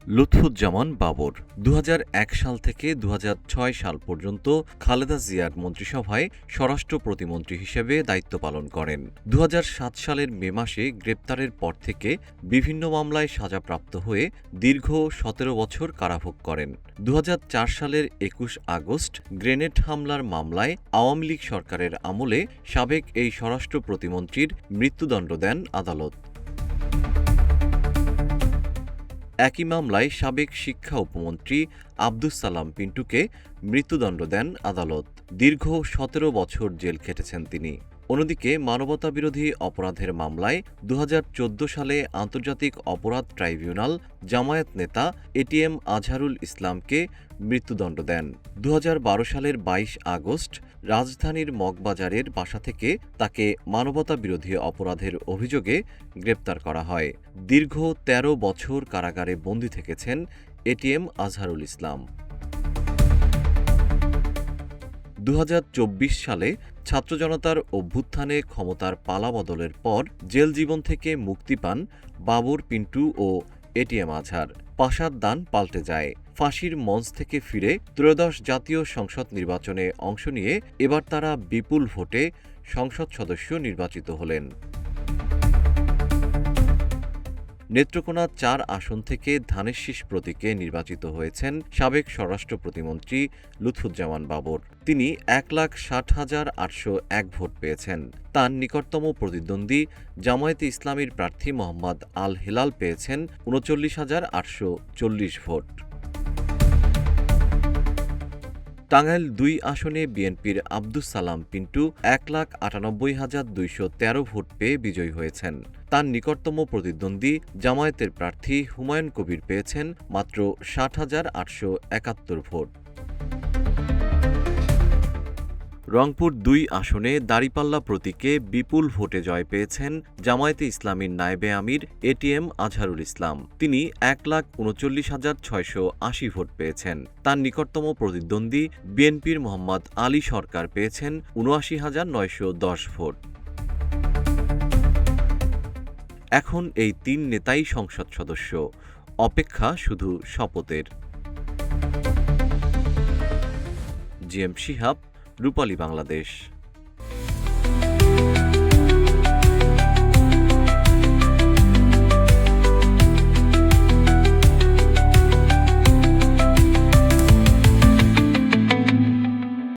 লুৎফুজ্জামান বাবর ২০০১ সাল থেকে ২০০৬ সাল পর্যন্ত খালেদা জিয়ার মন্ত্রিসভায় স্বরাষ্ট্র প্রতিমন্ত্রী হিসেবে দায়িত্ব পালন করেন। ২০০৭ সালের মে মাসে গ্রেপ্তারের পর থেকে বিভিন্ন মামলায় সাজাপ্রাপ্ত হয়ে দীর্ঘ ১৭ বছর কারাভোগ করেন। ২০০৪ সালের ২১ আগস্ট গ্রেনেড হামলার মামলায় আওয়ামী লীগ সরকারের আমলে সাবেক এই স্বরাষ্ট্র প্রতিমন্ত্রীর মৃত্যুদণ্ড দেন আদালত। একই মামলায় সাবেক শিক্ষা উপমন্ত্রী আব্দুস সালাম পিন্টুকে মৃত্যুদণ্ড দেন আদালত। দীর্ঘ ১৭ বছর জেল খেটেছেন তিনি। অন্যদিকে মানবতাবিরোধী অপরাধের মামলায় ২০১৪ সালে আন্তর্জাতিক অপরাধ ট্রাইব্যুনাল জামায়াত নেতা এটিএম আজহারুল ইসলামকে মৃত্যুদণ্ড দেন। ২০১২ সালের ২২ আগস্ট রাজধানীর মগবাজারের বাসা থেকে তাকে মানবতাবিরোধী অপরাধের অভিযোগে গ্রেপ্তার করা হয়। দীর্ঘ ১৩ বছর কারাগারে বন্দী থেকেছেন এটিএম আজহারুল ইসলাম। ২০২৪ সালে ছাত্র জনতার অভ্যুত্থানে ক্ষমতার পালাবদলের পর জেল জীবন থেকে মুক্তি পান বাবর, পিন্টু ও এটিএম আজহার। পাশার দান পাল্টে যায়। ফাঁসির মঞ্চ থেকে ফিরে ত্রয়োদশ জাতীয় সংসদ নির্বাচনে অংশ নিয়ে এবার তারা বিপুল ভোটে সংসদ সদস্য নির্বাচিত হলেন। নেত্রকোনা ৪ আসন থেকে ধানের শীষ প্রতীকে নির্বাচিত হয়েছেন সাবেক স্বরাষ্ট্র প্রতিমন্ত্রী লুৎফুজ্জামান বাবর। তিনি ১,৬০,৮০১ ভোট পেয়েছেন। তার নিকটতম প্রতিদ্বন্দ্বী জামায়াতে ইসলামীর প্রার্থী মোহাম্মদ আল হেলাল পেয়েছেন ৩৯,৮৪০ ভোট। টাঙ্গাইল ২ আসনে বিএনপির আব্দুস সালাম পিন্টু ১,৯৮,২১৩ ভোট পেয়ে বিজয়ী হয়েছেন। তার নিকটতম প্রতিদ্বন্দ্বী জামায়াতের প্রার্থী হুমায়ুন কবির পেয়েছেন মাত্র ৬০,৮৭১ ভোট। রংপুর ২ আসনে দাঁড়িপাল্লা প্রতীকে বিপুল ভোটে জয় পেয়েছেন জামায়াতে ইসলামীর নায়েবে আমির এটিএম আজহারুল ইসলাম। তিনি ১,৩৯,৬৮০ ভোট পেয়েছেন। তার নিকটতম প্রতিদ্বন্দ্বী বিএনপির মোহাম্মদ আলী সরকার পেয়েছেন ৭৯,৯১০ ভোট। এখন এই ৩ নেতাই সংসদ সদস্য, অপেক্ষা শুধু শপথের। জিএম শিহাব, রূপালী বাংলাদেশ।